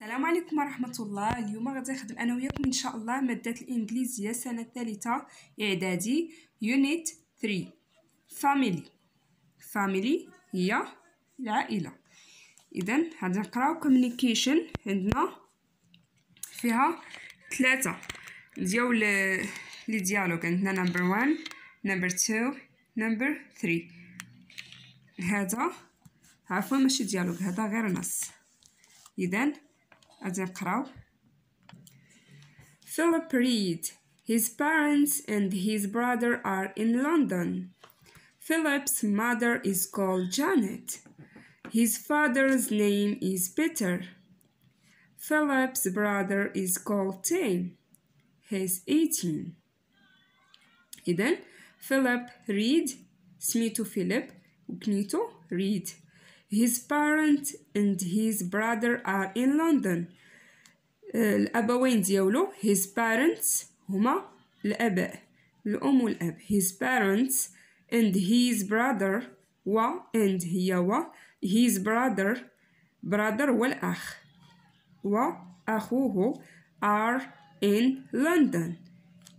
السلام عليكم ورحمة الله. اليوم غادي نخدم أنا وياكم إن شاء الله مادة الإنجليزية سنة الثالثة إعدادي يونت 3 family هي العائلة. إذن غادي نقراو communication. عندنا فيها 3 ديال لي ديالوغ. عندنا number 1 number 2 number 3. هذا عفوا ماشي ديالوغ، هذا غير نص. إذن غادي نقراو. Philip read. His parents and his brother are in London. Philip's mother is called Janet. His father's name is Peter. Philip's brother is called Tim. He's 18. إذن Philip read سميتو فيليب وكنيتو read. His parents and his brother are in London. الأبوين ديالو his parents هما الآباء الأم والأب. His parents and his brother and هي his brother والأخ وأخوه are in London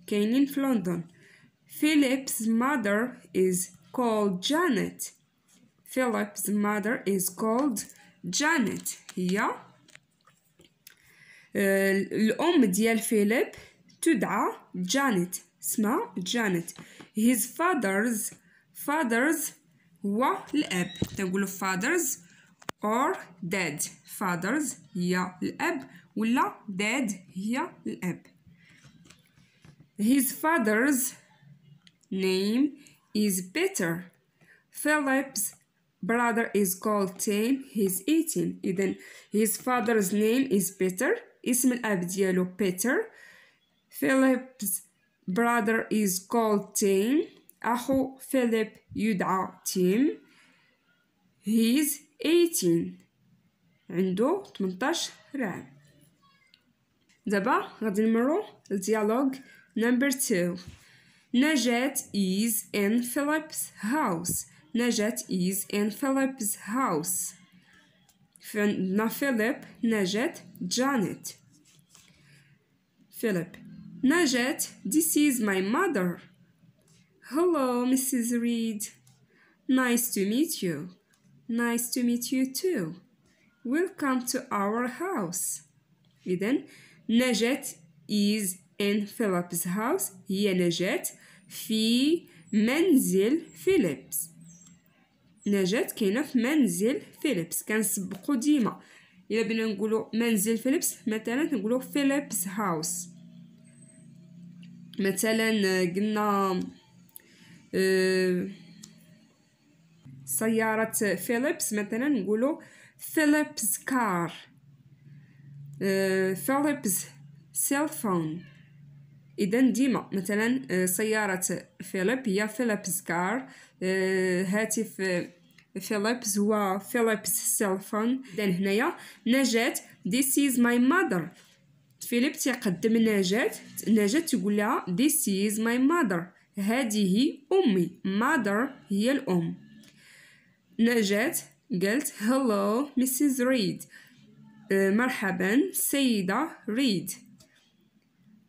كاينين في لندن. Philip's mother is called Janet. Philip's mother is called Janet. هي الأم ديال فيليب تدعى جانيت، اسمها جانيت. His fathers هو الأب، تنقولو fathers or dad. fathers هي الأب ولا dad هي الأب. His father's name is Peter. Philip's brother is called Tim. He's 18. إذن his father's name is Peter. اسم الأب ديالو Peter. Philip's brother is called Tim. أخو فيليب يدعى Tim. He's 18. عنده 18 عام. دابا غادي نمرو لديالوغ number 2. Najat is in Philip's house. Najat is in Philip's house. عندنا فيليب Najat Janet. Philip Najat, this is my mother. Hello, Mrs. Reed. Nice to meet you. Nice to meet you too. Welcome to our house. إذن Najat is in Philip's house. هي نجاة في منزل فيليبس. نجاة كاينه في منزل فيليبس. كنسبقو ديما الا بغينا نقولو منزل فيليبس مثلا نقولو فيليبس هاوس. مثلا قلنا سيارة فيليبس مثلا نقولو فيليبس كار. فيليبس سيلفون. إذا ديما مثلا سيارة فيليب هي فيليبس كار. هاتف فيليبس هو فيليبس سيلفون. إذا هنايا نجاة this is my mother. فيليب تيقدم نجاة تقول لها this is my mother. هذه أمي. mother هي الأم. نجاة قالت hello Mrs. Reed. مرحبا سيدة ريد.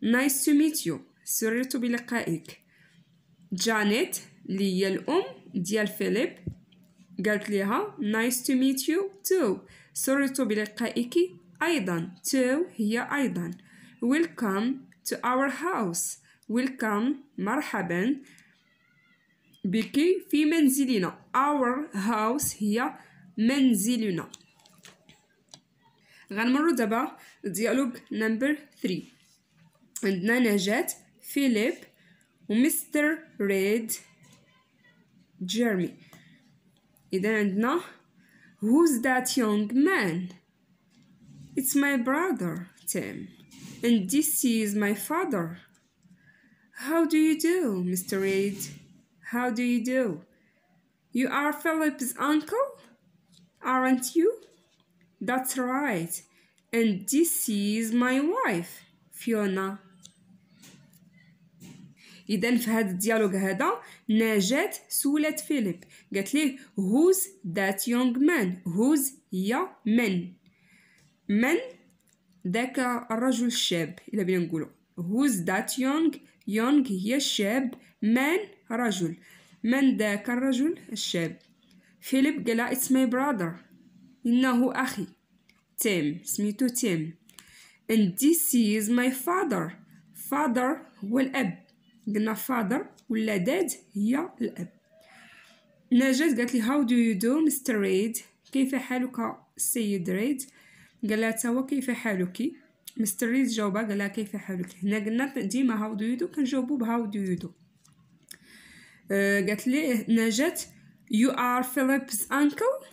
Nice to meet you. سررت بلقائك. جانيت اللي هي الأم ديال فيليب قالت ليها nice to meet you too. سررت بلقائك أيضا. too هي أيضا. Welcome to our house. Welcome مرحبا بك في منزلنا. Our house هي منزلنا. غنمرو دابا ديالوغ نمبر 3. عندنا نجاة فيليب ومستر ريد جيرمي. إذا عندنا who's that young man? It's my brother Tim. And this is my father. How do you do, Mr. Reid? How do you do? You are Philip's uncle, aren't you? That's right. And this is my wife, Fiona. إذن في هذا الديالوغ هذا نجاة سولات فيليب قالت ليه who's that young man. who's هي من داك الرجل الشاب. إلا بينا نقولو who's that young. young هي الشاب. man رجل. من ذاك الرجل الشاب. فيليب قال it's my brother. إنه أخي. تيم سميتو تيم. and this is my father. father هو الأب. قلنا father ولا داد هي الأب. نجاة قالت لي how do you do Mr. Reid. كيف حالك السيد ريد. قالها توا كيف حالك. مستر ريد جاوبها قالها كيف حالك. هنا قلنا ديما how do you do كنجاوبو ب how do you do. قالت لي نجاة you are Philip's uncle.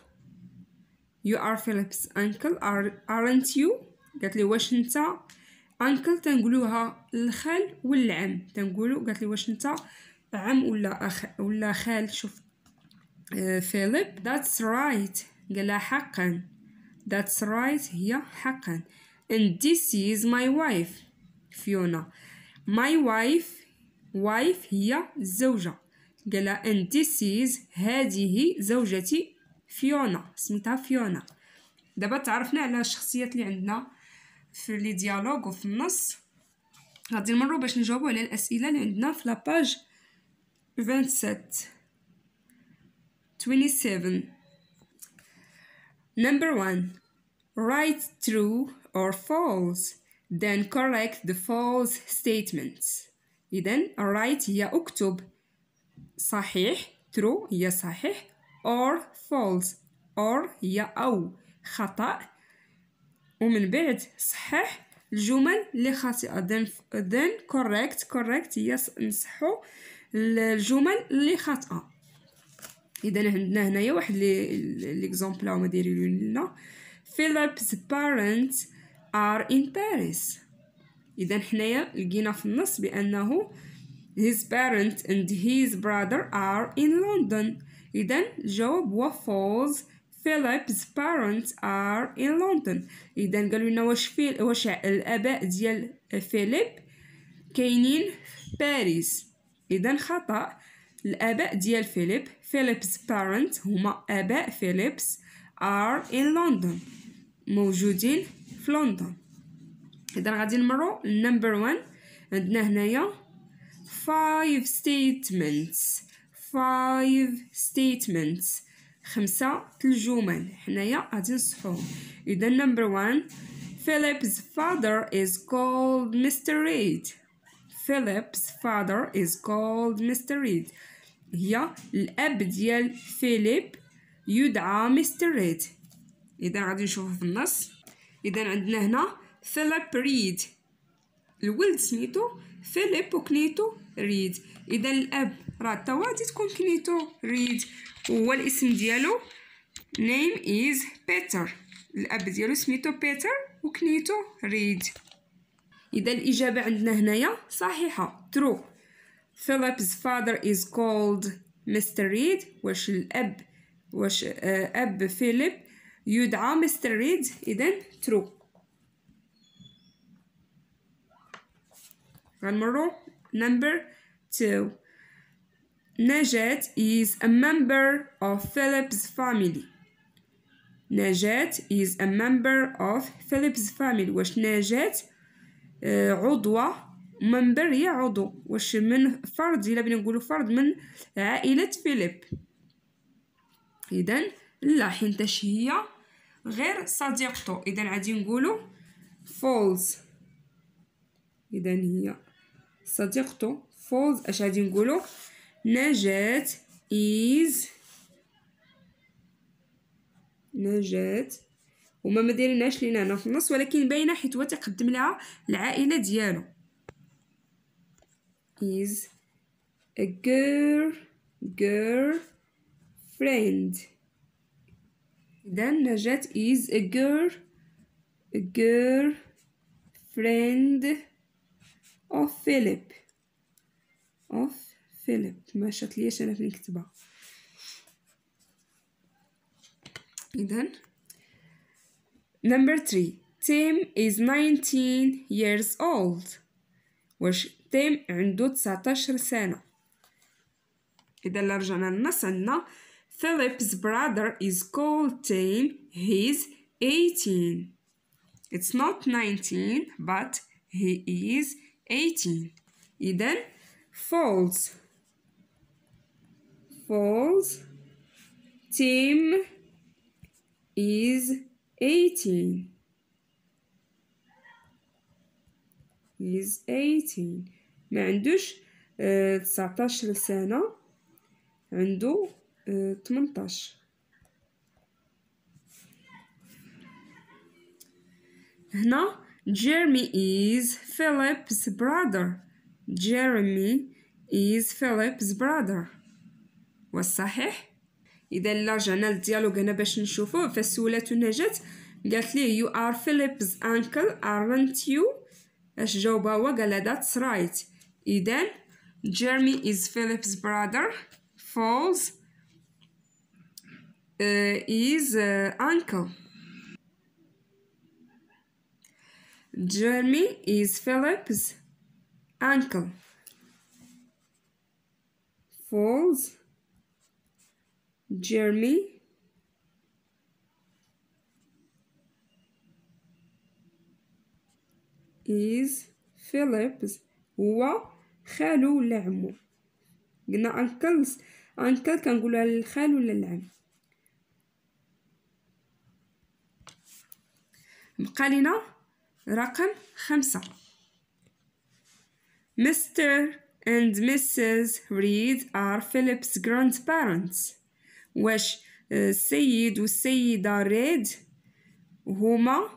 you are Philip's uncle aren't you. قالت لي واش انت uncle تنقولوها الخال ولا العم تنقولو. قالت لي واش انت عم ولا خال. شوف فيليب that's right قالها حقا. that's right هي حقا. and this is my wife فيونا. my wife هي الزوجة. قالها and this is هذه زوجتي فيونا. سميتها فيونا. دابا تعرفنا على الشخصيات اللي عندنا في لي ديالوغ وفي النص. غادي نمروا باش نجاوبوا على الأسئلة اللي عندنا في لاباج 27. Number 1. Write true or false, then correct the false statements. إذن write هي أكتب صحيح. true هي صحيح. or false or هي أو خطأ. ومن بعد صحح الجمل اللي خاطئة. then correct هي نصحو الجمل اللي خاطئة. إذا عندنا هنايا واحد ليكزامبل هما دايرين لنا Philip's parents are in Paris. إذا حنايا لقينا في النص بأنه his parents and his brother are in London. إذا الجواب هو false. Philip's parents are in London. إذا قالوا لنا واش الآباء ديال فيليب كاينين في باريس. إذا خطأ. الآباء ديال فيليب Philip's parents هما آباء فيليبس are in London موجودين في لندن. إذا غادي نمرو number 1. عندنا هنايا 5 statements 5 الجمل. حنايا غادي نصحوهم. إذا number 1 Philip's father is called Mr. Reid. Philip's father is called Mr. Reid. هي الأب ديال فيليب يدعى مستر ريد. إذا غادي نشوفو في النص. إذا عندنا هنا فيليب ريد. الولد سميتو فيليب وكنيتو ريد. إذا الأب راه توا غادي تكون كنيتو ريد وهو الاسم ديالو name is Peter. الأب ديالو سميتو بيتر وكنيتو ريد. إذا الإجابة عندنا هنايا صحيحة true. Philip's father is called Mr. Reid. واش أب فيليب يدعى مستر ريد. إذن true. غنمرو number 2. Najat is a member of Philip's family. Najat is a member of Philip's family. واش نجاة عضوة. منبر هي عضو. واش من فرد. إلا بغينا نقولو فرد من عائلة فيليب. إذن لا حينتاش هي غير صديقته. إذن غادي نقولو false. إذن هي صديقته false. اش غادي نقولو نجاة وما مديريناش لينا هنا في النص ولكن باينه حيت هو تقدم لها العائله ديالو. is a girl friend. then نجاة is a girl friend of Philip. ما شاتليش انا فين نكتبها. إذن number 3 Tim is 19 years old. واش تيم عنده 19 سنة. إذا رجعنا للنص عندنا Philip's brother is called Tim. He's 18. It's not 19 but he is 18. إذن false. False. Tim is 18. Is 18. ما عندوش 19 سنة، عنده 18. هنا Jeremy is Philip's brother. Jeremy is Philip's brother. والصحيح؟ إذا لا رجعنا للديالوج هنا باش نشوفوه، فالسولة نجاة قالت ليه you are Philip's uncle aren't you؟ اش جاوبها هو؟ قال that's right. إذن Jeremy is Philip's brother. False. Is uncle. Jeremy is Philip's uncle. False. Jeremy is Philip's هو خالو ولا عمو. قلنا أنكل كنقولها للخال ولا العم. بقى لينا رقم 5. Mr. and Mrs. Reed are Philip's grandparents. واش السيد والسيدة ريد هما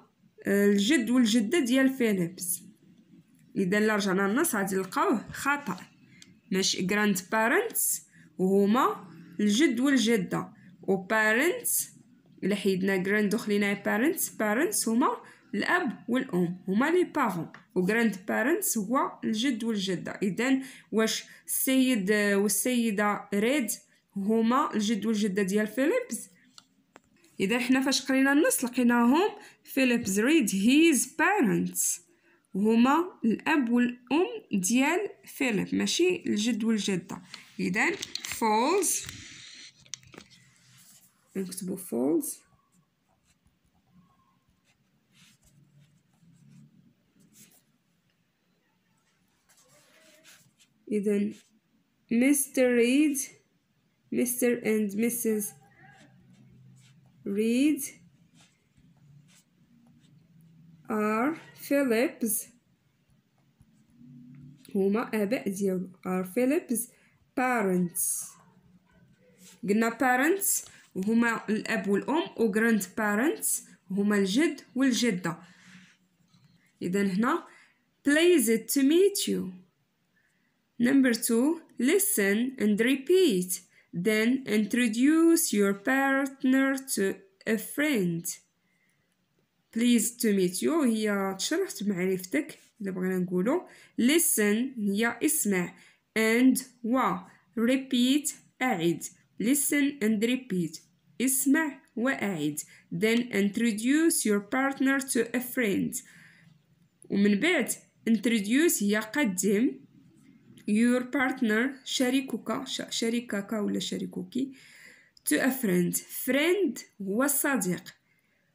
الجد والجدة ديال فيليبس؟ إذا لا رجعنا للنص غادي نلقاوه خطأ. ماشي grandparents هما الجد والجدة، و parents إلا حيدنا grand وخلينا parents هما الأب والأم، هما لي بارون، و grandparents هو الجد والجدة. إذن واش السيد والسيدة ريد هما الجد والجدة ديال فيليبس؟ إذا حنا فاش قرينا النص لقيناهم فيليبس ريد his parents هما الأب والأم ديال فيليب، ماشي الجد والجدة. إذن false. نكتبو false. إذن Mr. and Mrs. Reed are Philip's هما آباء ديالو. are Philip's parents. قلنا parents هما الأب والأم، و grandparents هما الجد والجدة. إذن هنا pleased to meet you. Number 2, listen and repeat. Then introduce your partner to a friend. Pleased to meet you هي تشرفت بمعرفتك. إذا بغينا نقولو listen هي اسمع، and repeat أعد. listen and repeat اسمع وأعد. Then introduce your partner to a friend. ومن بعد introduce هي قدم your partner شريكك ولا شريكوكي to a friend هو الصديق.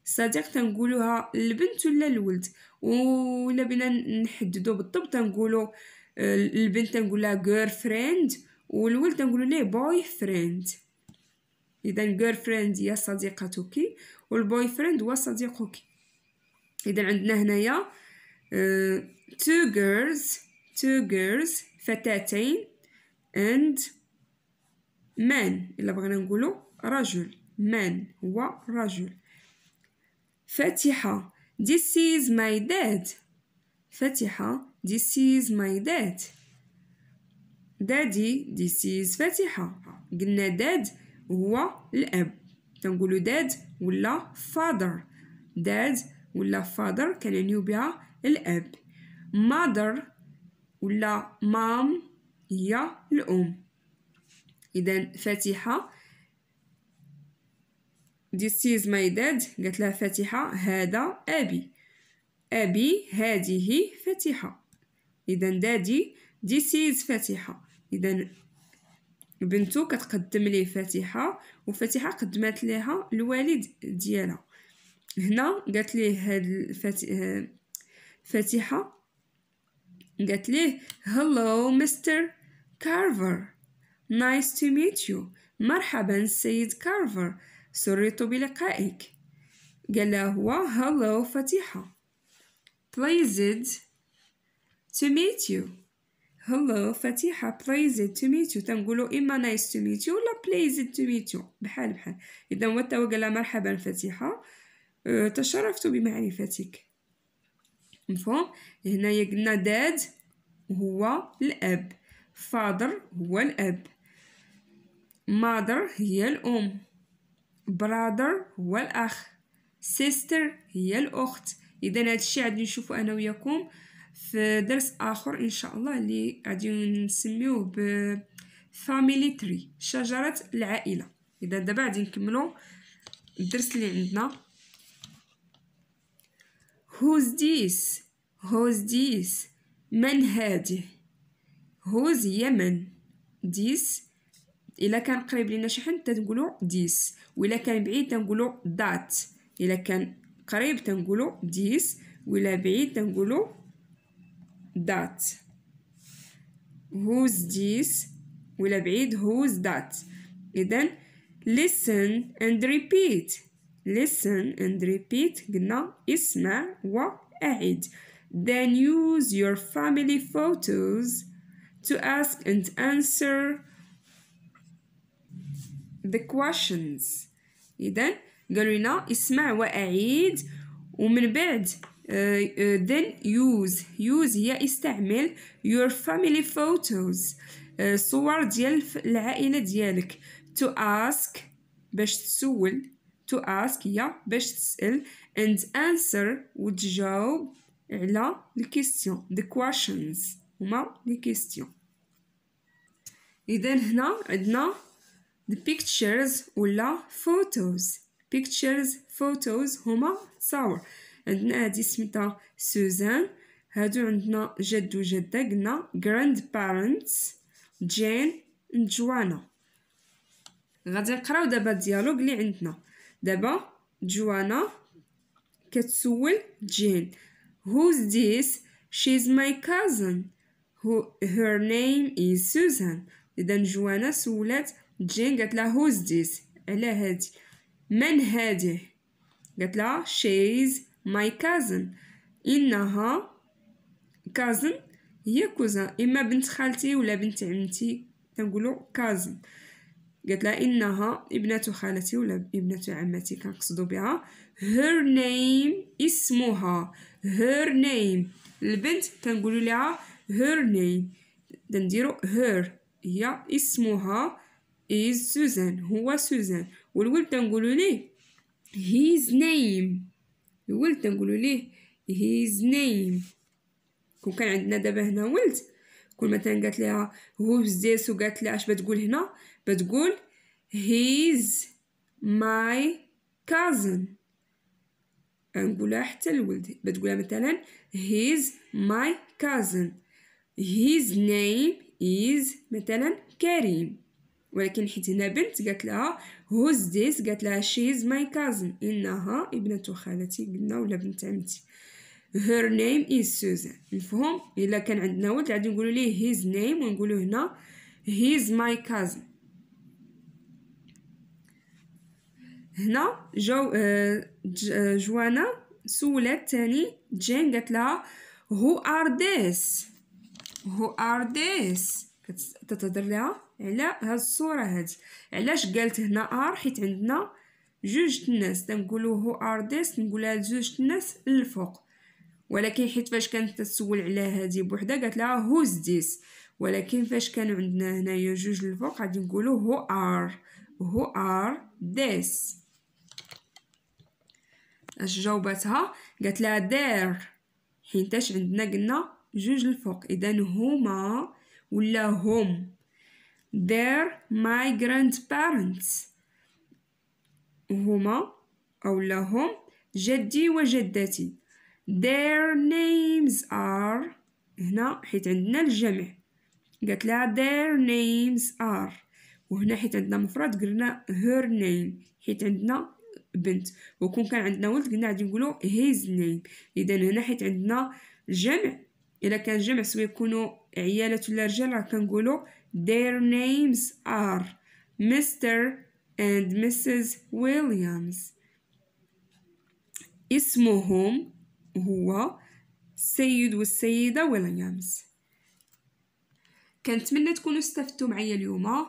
الصديق تنقولوها البنت ولا الولد، ولا بينا نحددو بالضبط تنقولو البنت تنقولها girlfriend والولد تنقولو ليه boyfriend. إذا girlfriend هي صديقتك والboyfriend هو صديقك. إذا عندنا هنايا two girls فتاتين and man إلا بغينا نقولو رجل man هو رجل. فاتحة this is my dad. فاتحة this is my dad. daddy this is فاتحة. قلنا dad هو الأب، تنقولو dad ولا father. dad ولا father كنعنيو بها الأب. mother ولا mom هي الأم. إذن فاتحة this is my dad قالت لها فاتحة هذا أبي هذه فاتحة. إذن دادي this is فاتحة. إذن بنتو كتقدم ليه فاتحة، وفاتحة قدمت لها الوالد ديالها. هنا قالت ليه هاد فاتحة قالت ليه hello Mr. Carver, nice to meet you. مرحبا سيد كارفر، سررت بلقائك. قال له هو hello فاتحة. pleased to meet you. hello فاتحة pleased to meet you. تنقولوا إما nice to meet you ولا pleased to meet you بحال. إذا هو توا قال مرحبا فاتحة، تشرفت بمعرفتك. مفهوم؟ هنايا قلنا داد هو الأب، father هو الأب، mother هي الأم، brother هو الأخ، sister هي الأخت. إذا هذا الشيء غادي نشوفو أنا وياكم في درس آخر إن شاء الله اللي غادي نسميوه ب family tree، شجرة العائلة. إذا دابا غادي نكملو الدرس اللي عندنا. who's this؟ who's this؟ من هذه؟ who's هي من، this إلا كان قريب لينا شي حد تنقولو this، وإلا كان بعيد تنقولو that. إلا كان قريب تنقولو this، وإلا بعيد تنقولو that. who's this وإلا بعيد who's that. إذن listen and repeat. listen and repeat قلنا اسمع وأعد. then use your family photos to ask and answer the questions. إذن قالوا لنا اسمع وأعيد، ومن بعد then use هي استعمل your family photos، صور ديال العائلة ديالك. to ask باش تسول، to ask هي باش تسأل، and answer وتجاوب على الكيستيون. the questions هما لي كيستيون. إذن هنا عندنا the pictures ولا photos. photos هما تصاور. عندنا هادي سميتها سوزان، هادو عندنا جد وجدة قلنا grandparents جين جوانا. غادي نقراو دابا الديالوج اللي عندنا. دابا جوانا كتسول جين who's this؟ she's my cousin. her name is Susan. إذا جوانا سولات جين قالت لها who's this؟ على هادي. من هذه؟ قالت لها she's my cousin. إنها cousin هي كوزان، إما بنت خالتي ولا بنت عمتي تنقولوا cousin. قالت لها إنها ابنة خالتي ولا ابنة عمتي كنقصدوا بها. her name اسمها. her name البنت تنقولوا لها her name، تنديروا her هي اسمها is سوزان هو سوزان. والولد تنقولوا ليه his name، الولد تنقولوا ليه his name. كون كان عندنا دابا هنا ولد، كل مثلا قالت لها who's this وقالت لها اش بتقول هنا؟ بتقول he's my cousin. نقولها حتى الولد بتقولها مثلا he's my cousin. his name is مثلا كريم، ولكن حيت هنا بنت قالت لها who's this؟ قالت لها she's my cousin، إنها ابنة خالتي قلنا ولا بنت عمتي. her name is Susan. مفهوم؟ إلا كان عندنا ولد غادي نقولوا ليه his name ونقولوا هنا he's my cousin. هنا جوانا سولات تاني جين قالت لها who are this؟ كتهضر لها على هاد الصورة هادي. علاش قالت هنا حيت عندنا جوج الناس تنقولوا who are this نقولها لجوج الناس الفوق، ولكن حيت فاش كانت تسول على هذه بوحده قالت لها who's this، ولكن فاش كانوا عندنا هنايا جوج الفوق غادي نقولوا who are this. اش جاوبتها؟ قالت لها there، حيتاش عندنا قلنا جوج الفوق، اذا هما ولا هم. they're my grandparents، هما اولا هم جدي وجدتي. their names are، هنا حيت عندنا الجمع قالت لها their names are، وهنا حيت عندنا مفرد قلنا her name، حيت عندنا بنت. وكون كان عندنا ولد قلنا غادي نقولو his name. اذا هنا حيت عندنا جمع، الا كان جمع سواء يكونوا عيالات ولا رجال راه كنقولوا their names are Mr and Mrs Williams. اسمهم هو السيد والسيدة ويليامز. كنتمنى تكونوا استفدتوا معايا اليوم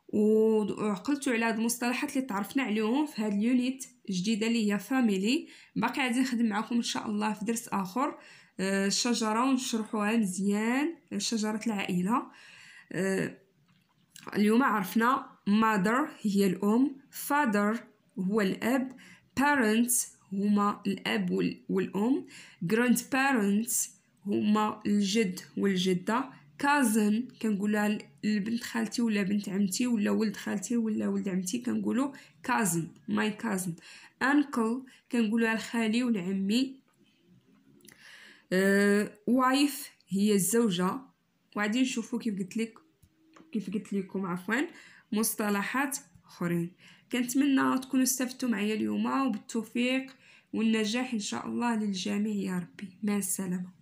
وعقلتوا على هاد المصطلحات اللي تعرفنا عليهم في هاد اليونيت الجديده اللي هي فاميلي. باقي غادي نخدم معكم ان شاء الله في درس اخر الشجره ونشرحوها مزيان، شجره العائله. اليوم عرفنا mother هي الام، father هو الاب، parents هما الاب والام، grandparents هما الجد والجده، cousin كنقولها لبنت خالتي ولا بنت عمتي ولا ولد خالتي ولا ولد عمتي كنقولوا cousin my cousin، uncle كنقولها لخالي ولعمي، wife هي الزوجه. وغادي نشوفوا كيف قلت لكم مصطلحات اخرين. كنتمنى تكونوا استفدتوا معايا اليوم، وبالتوفيق والنجاح ان شاء الله للجميع يا ربي. مع السلامه.